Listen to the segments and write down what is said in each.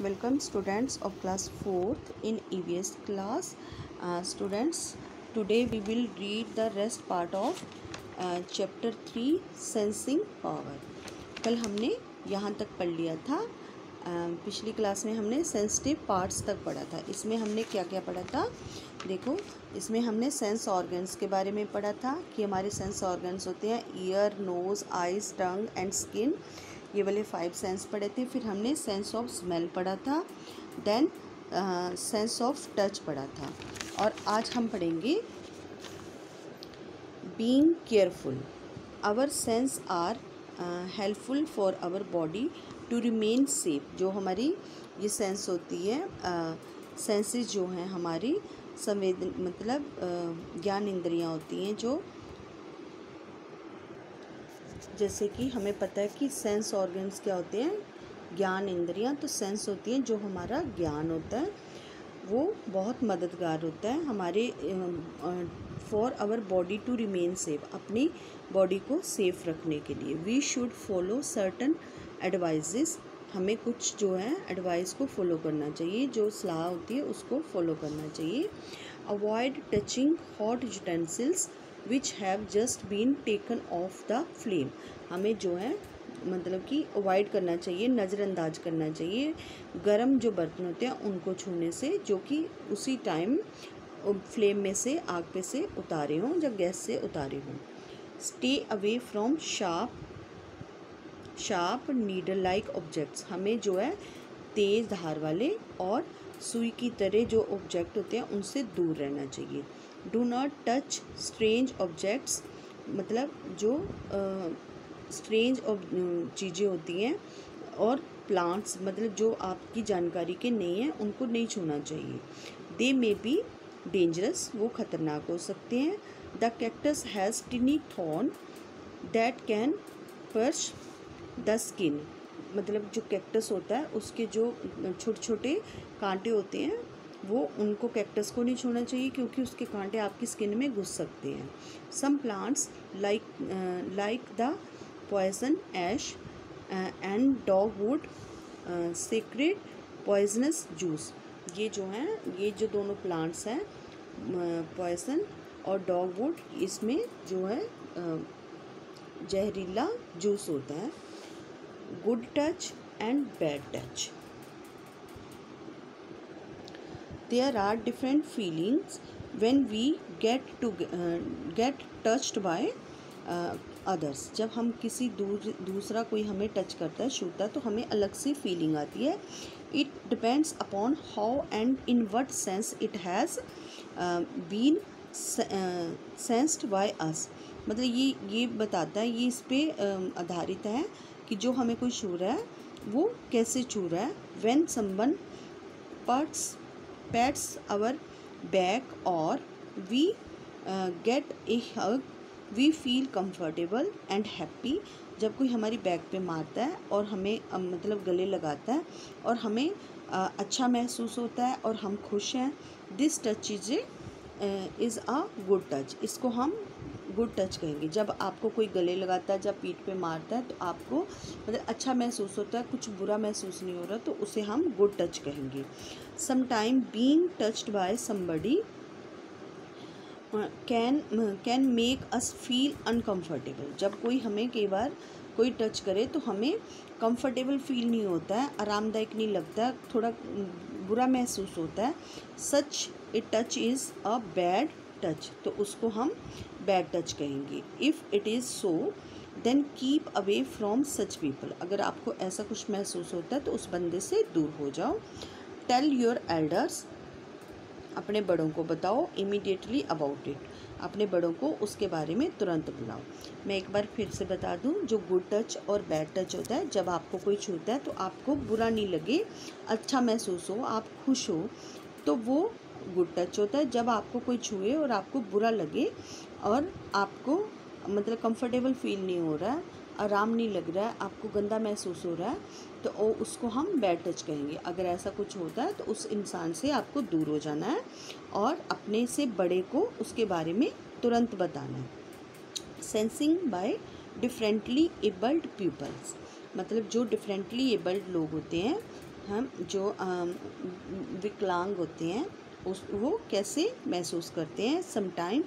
Welcome students of class 4th in EVS class. Students, today we will read the rest part of chapter 3 sensing power. कल हमने यहाँ तक पढ़ लिया था। पिछली क्लास में हमने सेंसिटिव पार्ट्स तक पढ़ा था। इसमें हमने क्या क्या पढ़ा था, देखो इसमें हमने सेंस ऑर्गन्स के बारे में पढ़ा था कि हमारे सेंस ऑर्गन्स होते हैं ear, nose, eyes, tongue and skin. ये वाले 5 सेंस पढ़े थे। फिर हमने सेंस ऑफ स्मेल पढ़ा था, देन सेंस ऑफ टच पढ़ा था। और आज हम पढ़ेंगे being careful. Our sense are helpful for our body to remain safe. जो हमारी ये सेंस होती है, सेंसेस जो हैं हमारी ज्ञान इंद्रियाँ होती हैं, जो जैसे कि हमें पता है कि सेंस ऑर्गन्स क्या होते हैं, ज्ञान इंद्रियां। तो सेंस होती हैं जो हमारा ज्ञान होता है, वो बहुत मददगार होता है हमारे for our body to remain safe, अपनी बॉडी को सेफ रखने के लिए। We should follow certain advices. हमें कुछ जो है एडवाइस को फॉलो करना चाहिए, जो सलाह होती है उसको फॉलो करना चाहिए। Avoid touching hot utensils which have just been taken off the flame. हमें जो है मतलब कि अवॉइड करना चाहिए, नज़रअंदाज करना चाहिए गरम जो बर्तन होते हैं उनको छूने से, जो कि उसी टाइम फ्लेम में से, आग पे से उतारे हों या गैस से उतारे हों। Stay away from sharp needle like objects. हमें जो है तेज़ धार वाले और सुई की तरह जो ऑब्जेक्ट होते हैं उनसे दूर रहना चाहिए। Do not touch strange objects, मतलब जो स्ट्रेंज चीज़ें होती हैं, और प्लांट्स मतलब जो आपकी जानकारी के नहीं हैं उनको नहीं छूना चाहिए। दे मे बी डेंजरस, वो ख़तरनाक हो सकते हैं। The cactus has टिनी thorn that can perch the skin. मतलब जो कैक्टस होता है उसके जो छोटे छोटे कांटे होते हैं, वो उनको कैक्टस को नहीं छूना चाहिए क्योंकि उसके कांटे आपकी स्किन में घुस सकते हैं। Some plants like the poison ash and dogwood secrete poisonous juice. ये जो हैं, ये जो दोनों प्लांट्स हैं, पॉइजन और डॉगवुड, इसमें जो है जहरीला जूस होता है। Good touch and bad touch. There are different feelings when we get touched by others. जब हम किसी दूसरा कोई हमें टच करता है, छूता है, तो हमें अलग सी फीलिंग आती है। It depends upon how and in what sense it has been sensed by us. मतलब ये बताता है, ये इस पे आधारित है कि जो हमें कोई छू रहा है वो कैसे छू रहा है। When someone pats our back or we get a hug, we feel comfortable and happy. जब कोई हमारी बैक पे मारता है और हमें मतलब गले लगाता है और हमें अच्छा महसूस होता है और हम खुश हैं। This touch is a good touch. इसको हम गुड टच कहेंगे। जब आपको कोई गले लगाता है, जब पीठ पे मारता है, तो आपको मतलब अच्छा महसूस होता है, कुछ बुरा महसूस नहीं हो रहा, तो उसे हम गुड टच कहेंगे। Sometime being touched by somebody can make us feel uncomfortable. जब कोई हमें कई बार कोई टच करे तो हमें कंफर्टेबल फील नहीं होता है, आरामदायक नहीं लगता है, थोड़ा बुरा महसूस होता है। Such a touch is a bad touch, तो उसको हम बैड टच कहेंगे। If it is so then keep away from such people. अगर आपको ऐसा कुछ महसूस होता है तो उस बंदे से दूर हो जाओ। टेल योर एल्डर्स, अपने बड़ों को बताओ। इमीडिएटली अबाउट इट, अपने बड़ों को उसके बारे में तुरंत बुलाओ। मैं एक बार फिर से बता दूं, जो गुड टच और बैड टच होता है, जब आपको कोई छूता है तो आपको बुरा नहीं लगे, अच्छा महसूस हो, आप खुश हो, तो वो गुड टच होता है। जब आपको कोई छुए और आपको बुरा लगे और आपको मतलब कंफर्टेबल फील नहीं हो रहा है, आराम नहीं लग रहा है, आपको गंदा महसूस हो रहा है, तो उसको हम बैड टच कहेंगे। अगर ऐसा कुछ होता है तो उस इंसान से आपको दूर हो जाना है और अपने से बड़े को उसके बारे में तुरंत बताना है। Sensing by differently abled peoples, मतलब जो डिफरेंटली एबल्ड लोग होते हैं हम जो विकलांग होते हैं वो कैसे महसूस करते हैं। Sometime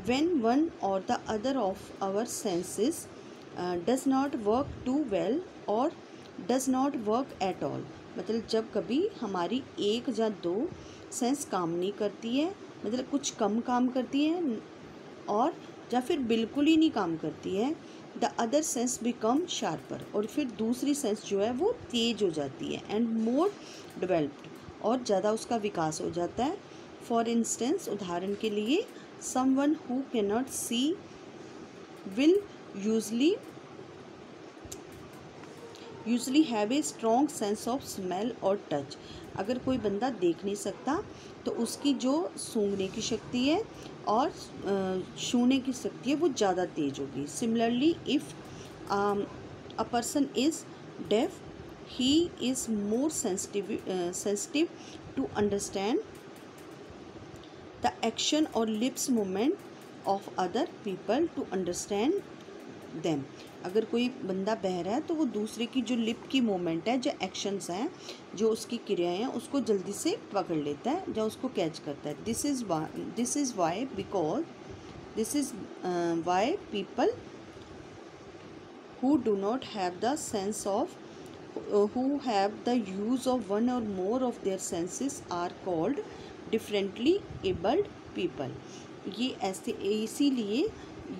when one or the other of our senses does not work too well or does not work at all, मतलब जब कभी हमारी एक या दो सेंस काम नहीं करती है, मतलब कुछ कम काम करती है और या फिर बिल्कुल ही नहीं काम करती है, the other sense become sharper, और फिर दूसरी सेंस जो है वो तेज हो जाती है, एंड मोर डेवलप्ड, और ज़्यादा उसका विकास हो जाता है। फॉर इंस्टेंस, उदाहरण के लिए, someone who can not see will usually have a strong sense of smell और टच। अगर कोई बंदा देख नहीं सकता तो उसकी जो सूंघने की शक्ति है और छूने की शक्ति है वो ज़्यादा तेज होगी। Similarly, if a person is deaf, he is more sensitive to understand the action और lips movement of other people to understand them. अगर कोई बंदा बहरा है तो वो दूसरे की जो लिप की मूवमेंट है, जो एक्शंस हैं, जो उसकी क्रियाएं हैं, उसको जल्दी से पकड़ लेता है या उसको कैच करता है। This is why people who do not have the sense of who have the use of one or more of their senses are called differently abled people। ये ऐसे इसीलिए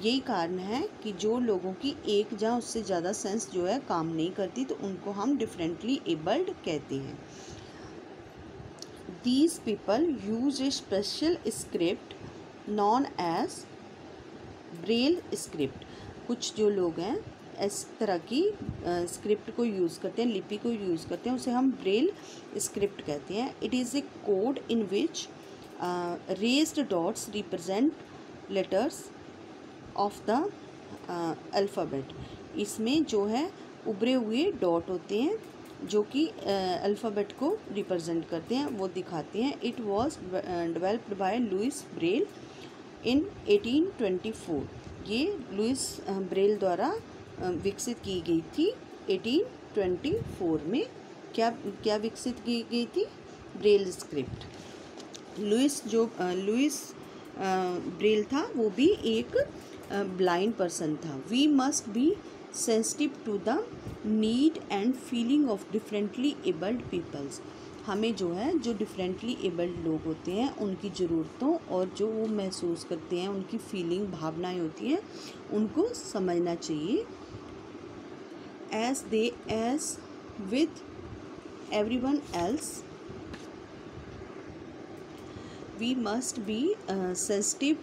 यही कारण है कि जो लोगों की एक या उससे ज़्यादा सेंस जो है काम नहीं करती तो उनको हम डिफरेंटली एबल्ड कहते हैं। These people use a special script known as Braille script. कुछ जो लोग हैं इस तरह की स्क्रिप्ट को यूज़ करते हैं, लिपि को यूज़ करते हैं, उसे हम ब्रेल स्क्रिप्ट कहते हैं। It is a code in which raised dots represent letters of the alphabet. इसमें जो है उभरे हुए डॉट होते हैं जो कि अल्फ़ाबेट को रिप्रेजेंट करते हैं, वो दिखाते हैं। It was developed by Louis Braille in 1824। ये लुइस ब्रेल द्वारा विकसित की गई थी 1824 में। क्या विकसित की गई थी? Braille script. लुइस ब्रेल था वो भी एक ब्लाइंड पर्सन था। We must be sensitive to the need and feeling of differently abled peoples. हमें जो है जो डिफरेंटली एबल्ड लोग होते हैं उनकी ज़रूरतों और जो वो महसूस करते हैं, उनकी फीलिंग भावनाएं होती हैं, उनको समझना चाहिए। As with everyone else we must be sensitive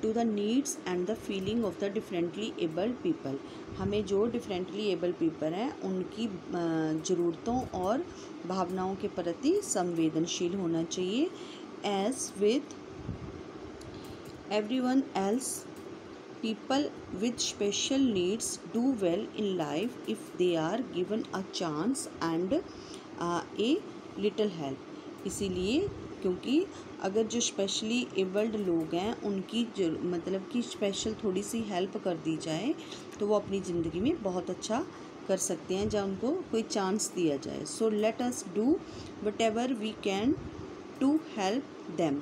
to the needs and the feeling of the differently abled people. हमें जो डिफरेंटली एबल्ड पीपल हैं उनकी ज़रूरतों और भावनाओं के प्रति संवेदनशील होना चाहिए। As with everyone else, people with special needs do well in life if they are given a chance and a little help. इसीलिए क्योंकि अगर जो स्पेशली एबल्ड लोग हैं उनकी मतलब कि स्पेशल थोड़ी सी हेल्प कर दी जाए तो वो अपनी ज़िंदगी में बहुत अच्छा कर सकते हैं जब उनको कोई चांस दिया जाए। So let us do whatever we can to help them.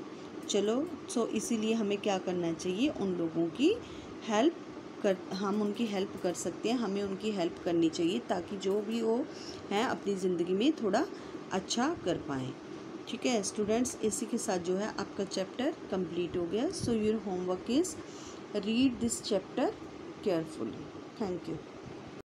चलो, सो इसीलिए हमें क्या करना चाहिए, उन लोगों की हम उनकी हेल्प कर सकते हैं, हमें उनकी हेल्प करनी चाहिए ताकि जो भी वो हैं अपनी ज़िंदगी में थोड़ा अच्छा कर पाएँ। ठीक है स्टूडेंट्स, इसी के साथ जो है आपका चैप्टर कंप्लीट हो गया। So your homework is read this chapter carefully. Thank you.